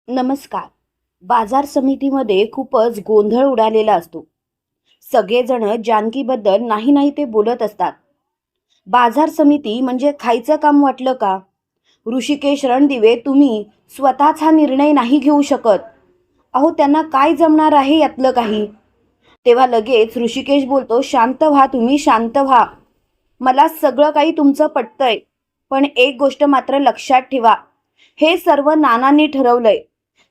नमस्कार. बाजार समितीमध्ये खूपच गोंधळ उडालेला असतो. सगळेजण जानकीबद्दल नाही नाही ते बोलत असतात. बाजार समिती म्हणजे खायचं काम वाटलं का? ऋषिकेश रणदिवे, तुम्ही स्वतःच हा निर्णय नाही घेऊ शकत. अहो, त्यांना काय जमणार आहे यातलं काही? तेव्हा लगेच ऋषिकेश बोलतो, शांत व्हा, तुम्ही शांत व्हा. मला सगळं काही तुमचं पटतंय, पण एक गोष्ट मात्र लक्षात ठेवा. हे सर्व नानांनी ठरवलंय.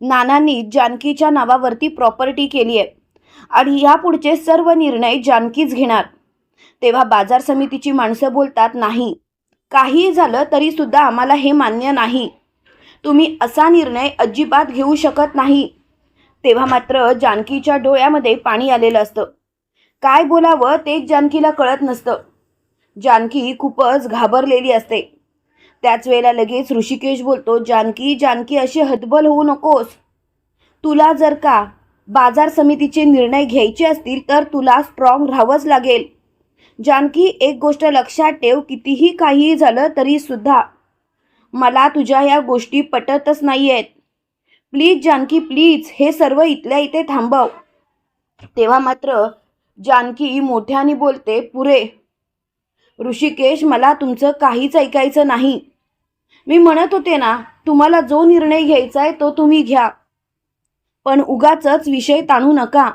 नानांनी जानकीच्या नावावरती प्रॉपर्टी केली आहे आणि यापुढचे सर्व निर्णय जानकीच घेणार. तेव्हा बाजार समितीची माणसं बोलतात, नाही, काहीही झालं तरी सुद्धा आम्हाला हे मान्य नाही. तुम्ही असा निर्णय अजिबात घेऊ शकत नाही. तेव्हा मात्र जानकीच्या डोळ्यामध्ये पाणी आलेलं असतं. काय बोलावं तेच जानकीला कळत नसतं. जानकी खूपच घाबरलेली असते. त्याच वेळेला लगेच ऋषिकेश बोलतो, जानकी जानकी अशी हतबल होऊ नकोस. तुला जर का बाजार समितीचे निर्णय घ्यायचे असतील तर तुला स्ट्रॉंग राहावंच लागेल. जानकी, एक गोष्ट लक्षात ठेव, कितीही काहीही झालं तरी सुद्धा मला तुझ्या या गोष्टी पटतच नाही आहेत. प्लीज जानकी, प्लीज हे सर्व इथल्या इथे थांबव. तेव्हा मात्र जानकी मोठ्याने बोलते, पुरे. ऋषिकेश, मला तुमचं काहीच ऐकायचं नाही. मी म्हणत होते ना, तुम्हाला जो निर्णय घ्यायचा आहे तो तुम्ही घ्या, पण उगाचच विषय ताणू नका.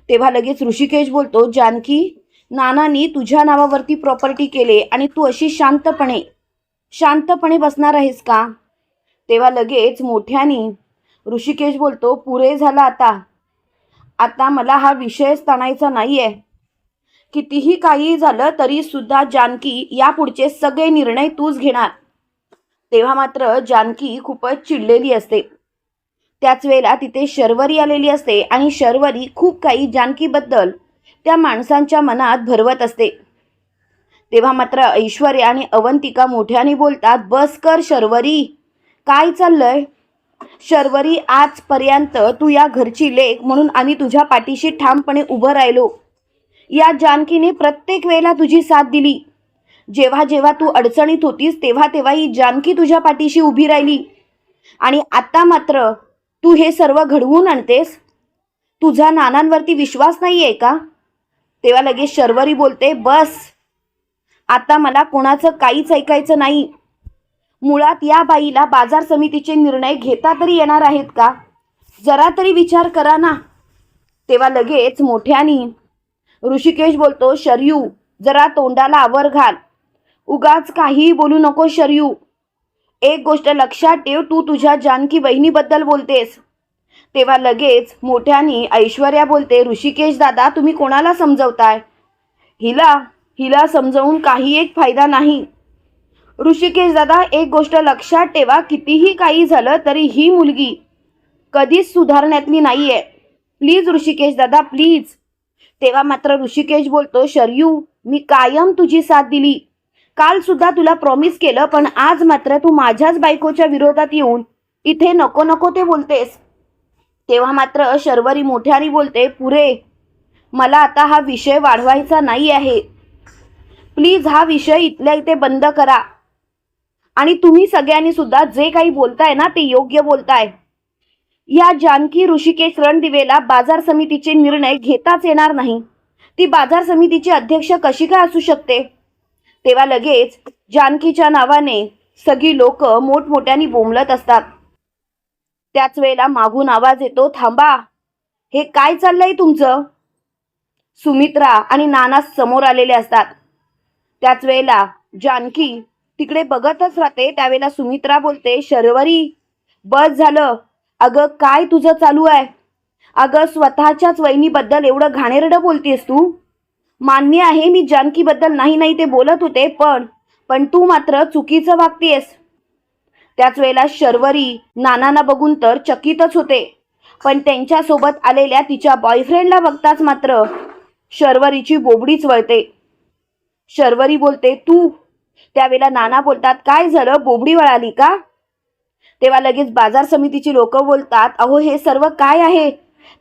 तेव्हा लगेच ऋषिकेश बोलतो, जानकी, नानांनी तुझ्या नावावरती प्रॉपर्टी केले आणि तू अशी शांतपणे बसणार आहेस का? तेव्हा लगेच मोठ्याने ऋषिकेश बोलतो, पुरे झाला आता. आता मला हा विषयच ताणायचा नाहीये. कितीही काही झालं तरी सुद्धा जानकी, यापुढचे सगळे निर्णय तूच घेणार. तेव्हा मात्र जानकी खूपच चिडलेली असते. त्याच वेळेला तिथे शर्वरी आलेली असते आणि शर्वरी खूप काही जानकीबद्दल त्या माणसांच्या मनात भरवत असते. तेव्हा मात्र ऐश्वर्या आणि अवंतिका मोठ्याने बोलतात, बस कर शर्वरी, काय चाललंय? शर्वरी, आजपर्यंत तू या घरची लेक म्हणून आम्ही तुझ्या पाठीशी ठामपणे उभं राहिलो. या जानकीने प्रत्येक वेळेला तुझी साथ दिली. जेव्हा जेव्हा तू अडचणीत होतीस तेव्हा तेव्हा ही जानकी तुझ्या पाठीशी उभी राहिली आणि आता मात्र तू हे सर्व घडवून आणतेस. तुझा नानांवरती विश्वास नाहीये का? तेव्हा लगेच शर्वरी बोलते, बस, आता मला कोणाचं काहीच ऐकायचं नाही. मुळात या बाईला बाजार समितीचे निर्णय घेता तरी येणार आहेत का? जरा तरी विचार करा ना. तेव्हा लगेच मोठ्यानी ऋषिकेश बोलतो, शर्यू, जरा तोंडाला आवर घाल. उगाच काही बोलू नको शर्यू. एक गोष्ट लक्षात ठेव, तू तुझ्या जानकी बहिणीबद्दल बोलतेस. तेव्हा लगेच मोठ्यानी ऐश्वर्या बोलते, ऋषिकेश दादा, तुम्ही कोणाला समजवताय? हिला समजवून काही एक फायदा नाही. ऋषिकेश दादा, एक गोष्ट लक्षात ठेवा, कितीही काही झालं तरी ही मुलगी कधीच सुधारण्यातली नाहीये. प्लीज ऋषिकेश दादा, प्लीज. तेव्हा मात्र ऋषिकेश बोलतो, शर्यू, मी कायम तुझी साथ दिली. काल सुद्धा तुला प्रॉमिस केलं, पण आज मात्र तू माझ्याच बायकोच्या विरोधात येऊन इथे नको नको ते बोलतेस. तेव्हा मात्र शर्वरी मोठ्याने बोलते, पुरे, मला आता हा विषय वाढवायचा नाही आहे. प्लीज हा विषय इथल्या इथे बंद करा. आणि तुम्ही सगळ्यांनी सुद्धा जे काही बोलताय ना ते योग्य बोलताय. या जानकी ऋषिकेश रणदिवेला बाजार समितीचे निर्णय घेताच येणार नाही. ती बाजार समितीची अध्यक्ष कशी काय असू शकते? तेव्हा लगेच जानकीच्या नावाने सगळी लोक मोठमोठ्याने बोंबलत असतात. त्याच वेळेला मागून आवाज येतो, थांबा, हे काय चाललंय तुमचं? सुमित्रा आणि नाना समोर आलेले असतात. त्याच वेळेला जानकी तिकडे बघतच राहते. त्यावेळेला सुमित्रा बोलते, शर्वरी, बस झालं. अगं, काय तुझं चालू आहे? अगं, स्वतःच्याच वहिनीबद्दल एवढं घाणेरडं बोलतेस तू? मान्य आहे, मी जानकीबद्दल नाही नाही ते बोलत होते, पण तू मात्र चुकीचं वागतेस. त्याच वेळेला शर्वरी नानांना बघून तर चकितच होते, पण त्यांच्यासोबत आलेल्या तिच्या बॉयफ्रेंडला बघताच मात्र शर्वरीची बोबडीच वळते. शर्वरी बोलते, तू. त्यावेळेला नाना बोलतात, काय झालं, बोबडी वळाली का? तेव्हा लगेच बाजार समितीची लोक बोलतात, अहो, हे सर्व काय आहे?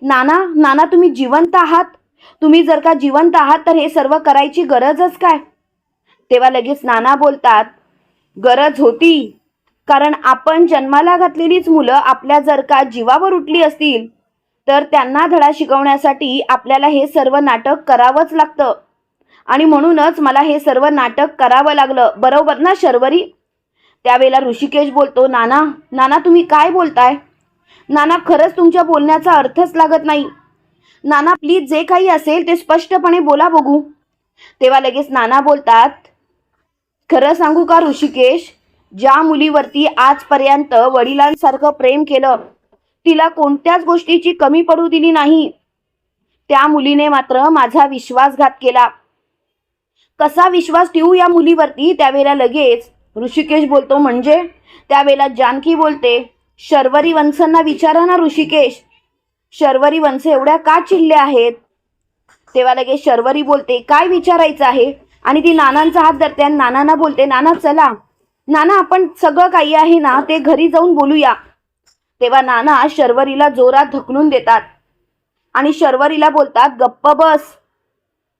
नाना, तुम्ही जिवंत आहात? तुम्ही जर का जिवंत आहात तर हे सर्व करायची गरजच काय? तेव्हा लगेच नाना बोलतात, गरज होती, कारण आपण जन्माला घातलेलीच मुलं आपल्या जर का जीवावर उठली असतील तर त्यांना धडा शिकवण्यासाठी आपल्याला हे सर्व नाटक करावंच लागतं. आणि म्हणूनच मला हे सर्व नाटक करावं लागलं, बरोबर ना शर्वरी? त्यावेळेला ऋषिकेश बोलतो, नाना नाना तुम्ही काय बोलताय? नाना खरंच तुमच्या बोलण्याचा अर्थच लागत नाही. नाना प्लीज जे काही असेल ते स्पष्टपणे बोला बघू. तेव्हा लगेच नाना बोलतात, खरं सांगू का ऋषिकेश, ज्या मुलीवरती आजपर्यंत वडिलांसारखं प्रेम केलं, तिला कोणत्याच गोष्टीची कमी पडू दिली नाही, त्या मुलीने मात्र माझा विश्वासघात केला. कसा विश्वास ठेवू या मुलीवरती? त्यावेळेला लगेच ऋषिकेश बोलतो, म्हणजे? त्यावेळेला जानकी बोलते, शर्वरी वंशांना विचारा ना ऋषिकेश, शर्वरी वंश एवढ्या का चिडले आहेत? तेव्हा लगेच शर्वरी बोलते, काय विचारायचं आहे? आणि ती नानांचा हात धरते आणि नानांना बोलते, नाना चला नाना, आपण सगळं काही आहे ना ते घरी जाऊन बोलूया. तेव्हा नाना शर्वरीला जोरात ढकलून देतात आणि शर्वरीला बोलतात, गप्प बस,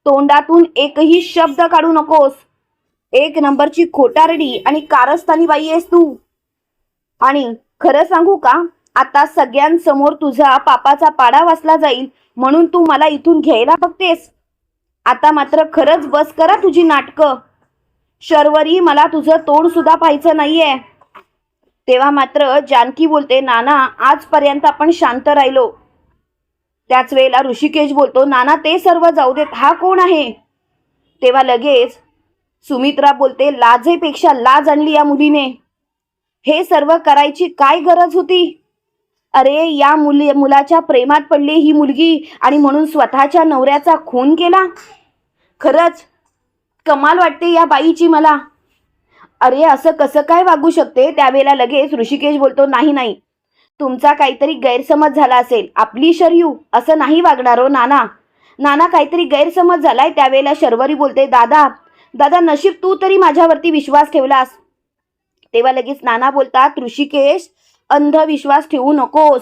तोंडातून एकही शब्द काढू नकोस. एक नंबरची खोटारडी आणि कारस्थानी बाई आहेस तू. आणि खरं सांगू का, आता सगळ्यांसमोर तुझा पापाचा पाडा वाचला जाईल म्हणून तू मला इथून घ्यायला बघतेस. आता मात्र खरंच बस करा तुझी नाटकं. शर्वरी, मला तुझं तोंड सुद्धा पाहायचं नाहीये. तेव्हा मात्र जानकी बोलते, नाना आजपर्यंत आपण शांत राहिलो. त्याच वेळेला ऋषिकेश बोलतो, नाना ते सर्व जाऊ देत, हा कोण आहे? तेव्हा लगेच सुमित्रा बोलते, लाजेपेक्षा लाज आणली या मुलीने. हे सर्व करायची काय गरज होती? अरे या मुलाच्या प्रेमात पडली ही मुलगी आणि म्हणून स्वतःच्या नवऱ्याचा खून केला. खरंच कमाल वाटते या बाईची मला. अरे असं कसं काय वागू शकते? त्यावेळेला लगेच ऋषिकेश बोलतो, नाही नाही, तुमचा काहीतरी गैरसमज झाला असेल. आपली शर्यू असं नाही वागणार हो नाना. नाना काहीतरी गैरसमज झालाय. त्यावेळेला शर्वरी बोलते, दादा दादा नशीब तू तरी माझ्यावरती विश्वास ठेवलास. तेव्हा लगेच नाना बोलतात, ऋषिकेश अंधविश्वास ठेवू नकोस,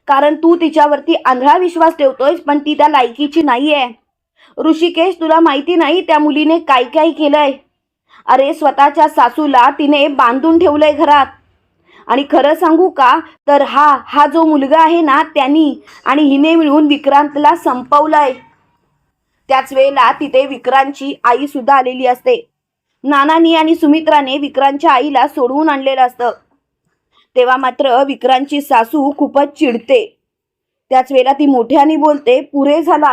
कारण तू तिच्यावरती आंधळा विश्वास ठेवतोयस, पण ती त्या लायकीची नाहीये. ऋषिकेश तुला माहिती नाही त्या मुलीने काय काय केलंय. अरे स्वतःच्या सासूला तिने बांधून ठेवलंय घरात. आणि खरं सांगू का, तर हा जो मुलगा आहे ना त्यांनी आणि हिने मिळून विक्रांतला संपवलंय. त्याच वेळेला तिथे विक्रांतची आई सुद्धा आलेली असते. नानानी आणि सुमित्राने विक्रांतच्या आईला सोडवून आणलेलं असतं. तेव्हा मात्र विक्रांतची सासू खूपच चिडते. त्याच वेळेला ती मोठ्याने बोलते, पुरे झालं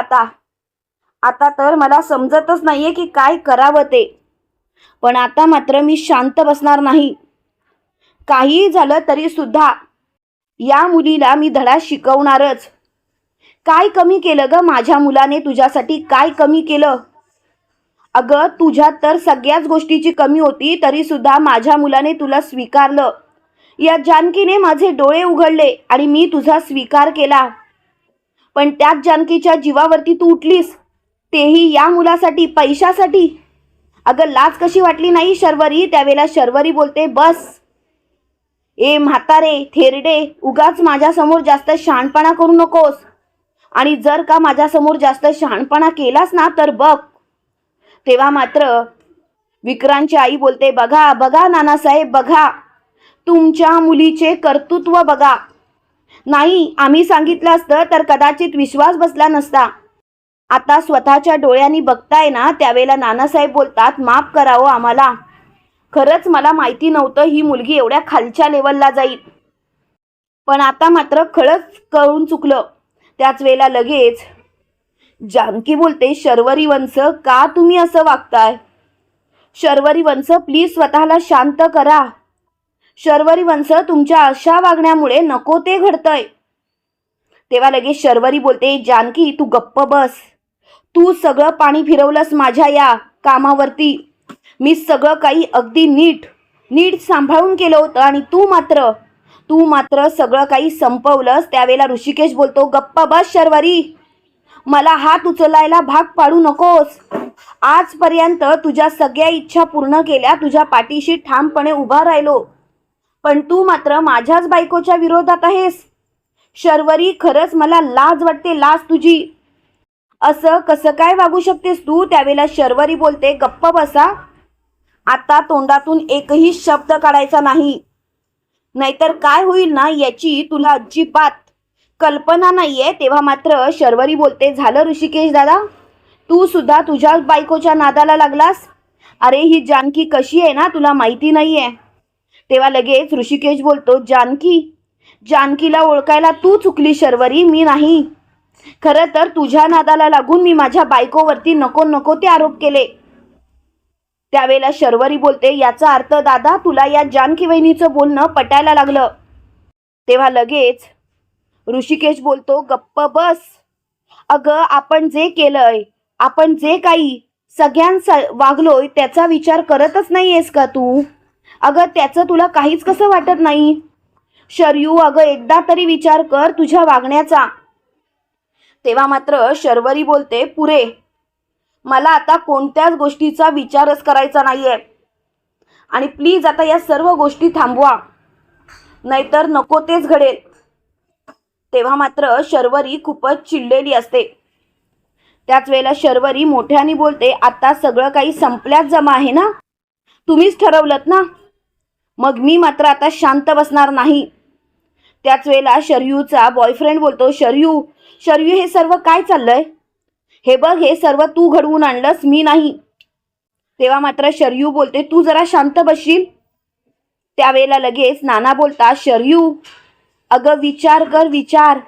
आता तर मला समजतच नाहीये की काय करावं ते. पण आता मात्र मी शांत बसणार नाही. काही झालं तरी सुद्धा या मुलीला मी धडा शिकवणारच. काय कमी केलं ग माझ्या मुलाने तुझ्यासाठी? काय कमी केलं? अगं तुझ्यात तर सगळ्याच गोष्टीची कमी होती, तरी सुद्धा माझ्या मुलाने तुला स्वीकारलं. या जानकीने माझे डोळे उघडले आणि मी तुझा स्वीकार केला. पण त्याच जानकीच्या जीवावरती तू उठलीस, तेही या मुलासाठी, पैशासाठी. अगं लाज कशी वाटली नाही शर्वरी? त्यावेळेला शर्वरी बोलते, बस ए म्हातारे थेरडे, उगाच माझ्यासमोर जास्त शहाणपणा करू नकोस. आणि जर का माझ्यासमोर जास्त शहाणपणा केलास ना तर बघ. तेव्हा मात्र विक्रांतची आई बोलते, बघा बघा नानासाहेब, बघा तुमच्या मुलीचे कर्तृत्व बघा. नाही आम्ही सांगितलं असतं तर कदाचित विश्वास बसला नसता. आता स्वतःच्या डोळ्यांनी बघताय ना. त्यावेळेला नानासाहेब बोलतात, माफ करावं आम्हाला. खरंच मला माहिती नव्हतं ही मुलगी एवढ्या खालच्या लेवलला जाईल. पण आता मात्र खरंच कळून चुकलं. त्याच वेळेला लगेच जानकी बोलते, शर्वरी वंश का तुम्ही असं वागताय? शर्वरी वंश प्लीज स्वतःला शांत करा. शर्वरी वंश तुमच्या अशा वागण्यामुळे नको ते घडतंय. तेव्हा लगेच शर्वरी बोलते, जानकी तू गप्प बस. तू सगळं पाणी फिरवलंस माझ्या या कामावरती. मी सगळं काही अगदी नीट सांभाळून केलं होतं आणि तू मात्र सगळं काही संपवलंस. त्यावेळेला ऋषिकेश बोलतो, गप्प बस शर्वरी, मला हात उचलायला भाग पाडू नकोस. आजपर्यंत तुझ्या सगळ्या इच्छा पूर्ण केल्या, तुझ्या पाठीशी ठामपणे उभा राहिलो, पण तू मात्र माझ्याच बायकोच्या विरोधात आहेस. शर्वरी खरंच मला लाज वाटते, लाज तुझी. असं कसं काय वागू शकतेस तू? त्यावेळेला शर्वरी बोलते, गप्प बसा, आता तोंडातून एकही शब्द काढायचा नाही. नाहीतर काय होईल ना याची तुला अजिबात कल्पना नाहीये. तेव्हा मात्र शर्वरी बोलते, झालं ऋषिकेश दादा, तू सुद्धा तुझ्या बायकोच्या नादाला लागलास. अरे ही जानकी कशी आहे ना तुला माहिती नाहीये. तेव्हा लगेच ऋषिकेश बोलतो, जानकीला ओळखायला तू चुकली शर्वरी, मी नाही. खरं तर तुझ्या नादाला लागून मी माझ्या बायकोवरती नको नको ते आरोप केले. त्यावेळेला शर्वरी बोलते, याचा अर्थ दादा तुला या जानकी वहिनीचं बोलणं पटायला लागलं. तेव्हा लगेच ऋषिकेश बोलतो, गप्प बस. अगं आपण जे केलंय, आपण जे काही वागलोय त्याचा विचार करतच नाहीयेस का तू? अगं त्याचं तुला काहीच कसं वाटत नाही? शरयू अगं एकदा तरी विचार कर तुझ्या वागण्याचा. तेव्हा मात्र शर्वरी बोलते, पुरे, मला आता कोणत्याच गोष्टीचा विचारच करायचा नाहीये. आणि प्लीज आता या सर्व गोष्टी थांबवा, नाहीतर नको तेच घडेल. तेव्हा मात्र शर्वरी खूपच चिडलेली असते. त्याच वेळेला शर्वरी मोठ्याने बोलते, आता सगळं काही संपल्यात जमा आहे ना, तुम्हीच ठरवलंत ना, मग मी मात्र आता शांत बसणार नाही. त्याच वेळेला शरयूचा बॉयफ्रेंड बोलतो, शरयू हे सर्व काय चाललंय? हे बघ, हे सर्व तू घडवून आणलंस, मी नाही. तेव्हा मात्र शरयू बोलते, तू जरा शांत बसशील? त्यावेळेला लगेच नाना बोलता, शरयू अगं विचार कर, विचार.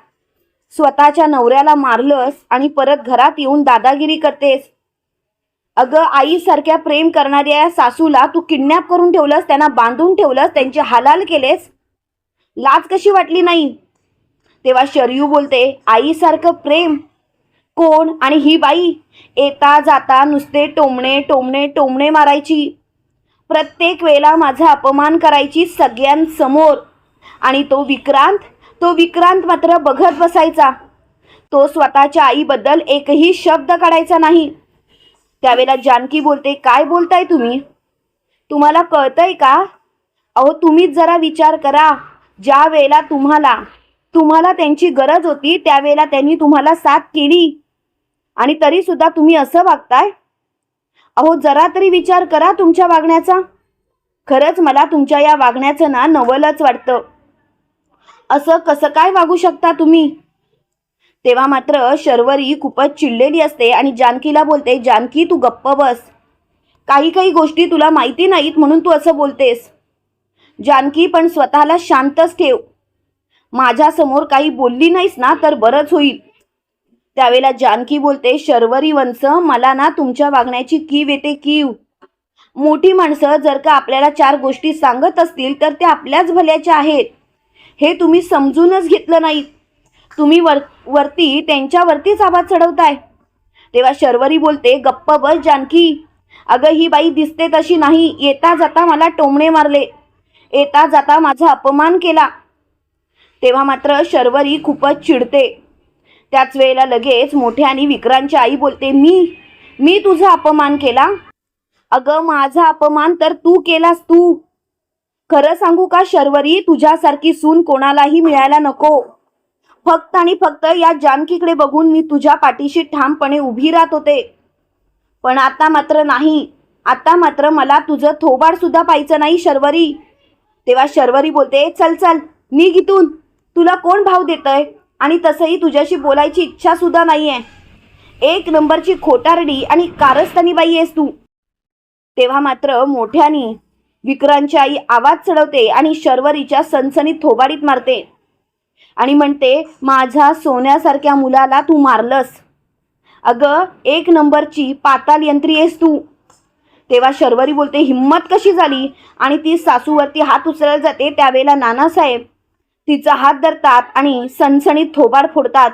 स्वतःच्या नवऱ्याला मारलंस आणि परत घरात येऊन दादागिरी करतेस. अगं आईसारख्या प्रेम करणाऱ्या सासूला तू किडनॅप करून ठेवलंस, त्यांना बांधून ठेवलंस, त्यांचे हालाल केलेस. लाज कशी वाटली नाही? तेव्हा शरयू बोलते, आईसारखं प्रेम कोण? आणि ही बाई येता जाता नुसते टोमणे टोमणे टोमणे मारायची, प्रत्येक वेळेला माझा अपमान करायची सगळ्यांसमोर. आणि तो विक्रांत मात्र बघत बसायचा. तो स्वतःच्या आईबद्दल एकही शब्द काढायचा नाही. त्यावेळेला जानकी बोलते, काय बोलताय तुम्ही? तुम्हाला कळतंय का? अहो तुम्हीच जरा विचार करा. ज्या वेळेला तुम्हाला त्यांची गरज होती त्यावेळेला त्यांनी तुम्हाला साथ केली आणि तरी सुद्धा तुम्ही असं वागताय. अहो जरा तरी विचार करा तुमच्या वागण्याचा. खरंच मला तुमच्या या वागण्याचं ना नवलच वाटतं. असं कसं काय वागू शकता तुम्ही? तेव्हा मात्र शर्वरी खूपच चिडलेली असते आणि जानकीला बोलते, जानकी तू गप्प बस. काही गोष्टी तुला माहिती नाहीत म्हणून तू असं बोलतेस. जानकी पण स्वतःला शांतच ठेव. माझ्यासमोर काही बोलली नाहीस ना तर बरंच होईल. त्यावेळेला जानकी बोलते, शर्वरी वंश, मला ना तुमच्या वागण्याची कीव येते, कीव. मोठी माणसं जर का आपल्याला 4 गोष्टी सांगत असतील तर त्या आपल्याच भल्याच्या आहेत, हे तुम्ही समजूनच घेतलं नाही. तुम्ही वरती त्यांच्यावरतीच आवाज चढवताय. तेव्हा शर्वरी बोलते, गप्प बस जानकी. अगं ही बाई दिसते तशी नाही. येता जाता मला टोमणे मारले, येता जाता माझा अपमान केला. तेव्हा मात्र शर्वरी खूपच चिडते. त्याच वेळेला लगेच मोठ्याने विक्रांतची आई बोलते, मी तुझा अपमान केला? अगं माझा अपमान तर तू केलास तू. खरं सांगू का शर्वरी, तुझ्यासारखी सून कोणालाही मिळायला नको. फक्त आणि फक्त या जानकीकडे बघून मी तुझ्या पाठीशी ठामपणे उभी राहत होते, पण आता मात्र नाही. आता मात्र मला तुझं थोबाड सुद्धा पाहायचं नाही शर्वरी. तेव्हा शर्वरी बोलते, चल निघ इथून. तुला कोण भाव देतय? आणि तसंही तुझ्याशी बोलायची इच्छा सुद्धा नाहीये. 1 नंबरची खोटारडी आणि कारस्थानी बाई आहेस तू. तेव्हा मात्र मोठ्याने विक्रांतची आई आवाज चढवते आणि शर्वरीच्या सनसनीत थोबाडीत मारते आणि म्हणते, माझ्या सोन्यासारख्या मुलाला तू मारलंस. अगं 1 नंबरची पाताल यंत्री आहेस तू. तेव्हा शर्वरी बोलते, हिम्मत कशी झाली? आणि ती सासूवरती हात उचलायला जाते. त्यावेळेला नानासाहेब तिचा हात धरतात आणि सणसणीत थोबाड फोडतात.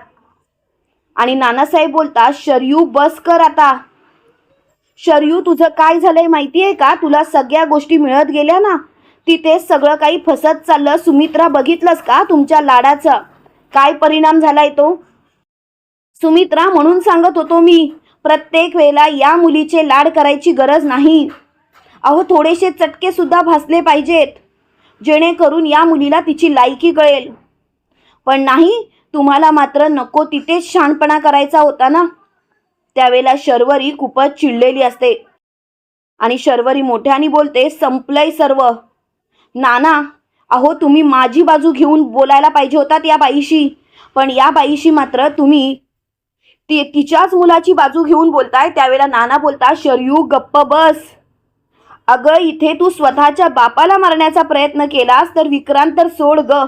आणि नानासाहेब बोलतात, शरयू बस कर आता. शरयू तुझं काय झालंय माहिती आहे का? तुला सगळ्या गोष्टी मिळत गेल्या ना, तिथे सगळं काही फसत चाललं. सुमित्रा बघितलंस का तुमच्या लाडाचा काय परिणाम झालाय तो? सुमित्रा म्हणून सांगत होतो मी, प्रत्येक वेळेला या मुलीचे लाड करायची गरज नाही. अहो थोडेसे चटके सुद्धा भासले पाहिजेत, जेणेकरून या मुलीला तिची लायकी कळेल. पण नाही, तुम्हाला मात्र नको तिथेच शहाणपणा करायचा होता ना. त्यावेळेला शर्वरी खूपच चिडलेली असते आणि शर्वरी मोठ्याने बोलते, संपलंय सर्व. नाना अहो तुम्ही माझी बाजू घेऊन बोलायला पाहिजे होतात या बाईशी, पण या बाईशी मात्र तुम्ही तिच्याच मुलाची बाजू घेऊन बोलताय. त्यावेळेला नाना बोलता, शरयू गप्प बस. अगं इथे तू स्वतःच्या बापाला मारण्याचा प्रयत्न केलास तर विक्रांत तर सोड ग.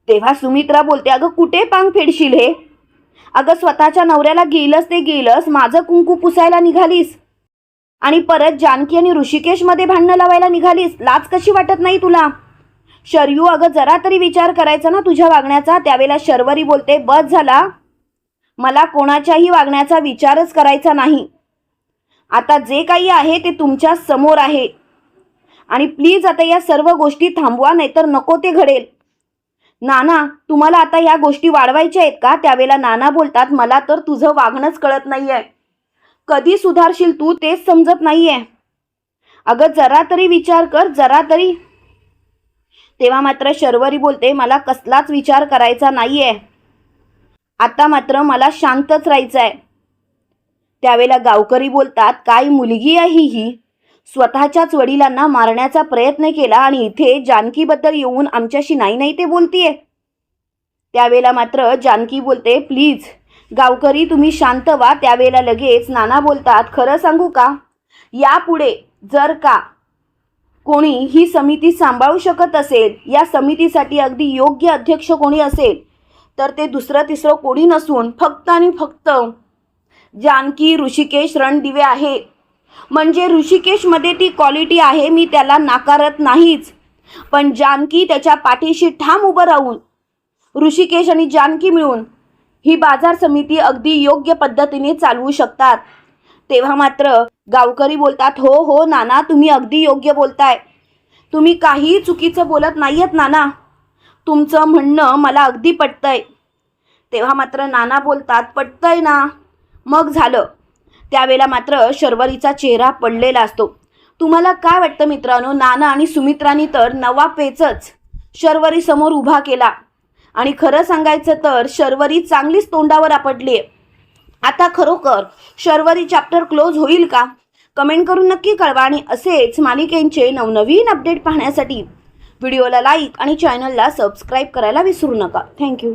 तेव्हा सुमित्रा बोलते, अगं कुठे पांग फेडशील हे? अगं स्वतःच्या नवऱ्याला गेलंस ते गेलंस, माझं कुंकू पुसायला निघालीस आणि परत जानकी आणि ऋषिकेशमध्ये भांडणं लावायला निघालीस. लाज कशी वाटत नाही तुला? शरयू अगं जरा तरी विचार करायचा ना तुझ्या वागण्याचा. त्यावेळेला शर्वरी बोलते, बस झाला, मला कोणाच्याही वागण्याचा विचारच करायचा नाही. आता जे काही आहे ते तुमच्या समोर आहे आणि प्लीज आता या सर्व गोष्टी थांबवा, नाहीतर नको ते घडेल. नाना तुम्हाला आता या गोष्टी वाढवायच्या आहेत का? त्यावेळेला नाना बोलतात, मला तर तुझं वागणंच कळत नाहीये. कधी सुधारशील तू तेच समजत नाहीये. अगं जरा तरी विचार कर, जरा तरी. तेव्हा मात्र शर्वरी बोलते, मला कसलाच विचार करायचा नाहीये, आता मात्र मला शांतच राहायचं आहे. त्यावेळेला गावकरी बोलतात, काय मुलगी आहे ही, स्वतःच्याच वडिलांना मारण्याचा प्रयत्न केला आणि इथे जानकीबद्दल येऊन आमच्याशी नाही नाही ते बोलतीये. त्यावेळेला मात्र जानकी बोलते, प्लीज गावकरी तुम्ही शांत व्हा. त्यावेळेला लगेच नाना बोलतात, खरं सांगू का, यापुढे जर का कोणी ही समिती सांभाळू शकत असेल, या समितीसाठी अगदी योग्य अध्यक्ष कोणी असेल तर ते दुसरं तिसरं कोणी नसून फक्त आणि फक्त जानकी ऋषिकेश रणदिवे आहे. म्हणजे ऋषिकेशमध्ये ती क्वालिटी आहे, मी त्याला नाकारत नाहीच, पण जानकी त्याच्या पाठीशी ठाम उभं राहून ऋषिकेश आणि जानकी मिळून ही बाजार समिती अगदी योग्य पद्धतीने चालवू शकतात. तेव्हा मात्र गावकरी बोलतात, हो हो नाना तुम्ही अगदी योग्य बोलताय, तुम्ही काही चुकीचं बोलत नाहीयेत नाना, तुमचं म्हणणं मला अगदी पटतंय. तेव्हा मात्र नाना बोलतात, पटतंय ना, मग झालं. त्यावेळेला मात्र शर्वरीचा चेहरा पडलेला असतो. तुम्हाला काय वाटतं मित्रांनो, नाना आणि सुमित्रानी तर नवा पेचच शर्वरी समोर उभा केला आणि खरं सांगायचं तर शर्वरी चांगलीच तोंडावर आपटली आहे. आता खरोखर शर्वरी चॅप्टर क्लोज होईल का? कमेंट करून नक्की कळवा आणि असेच मालिकेंचे नवनवीन अपडेट पाहण्यासाठी व्हिडिओला लाईक आणि चॅनलला सबस्क्राईब करायला विसरू नका. थँक्यू.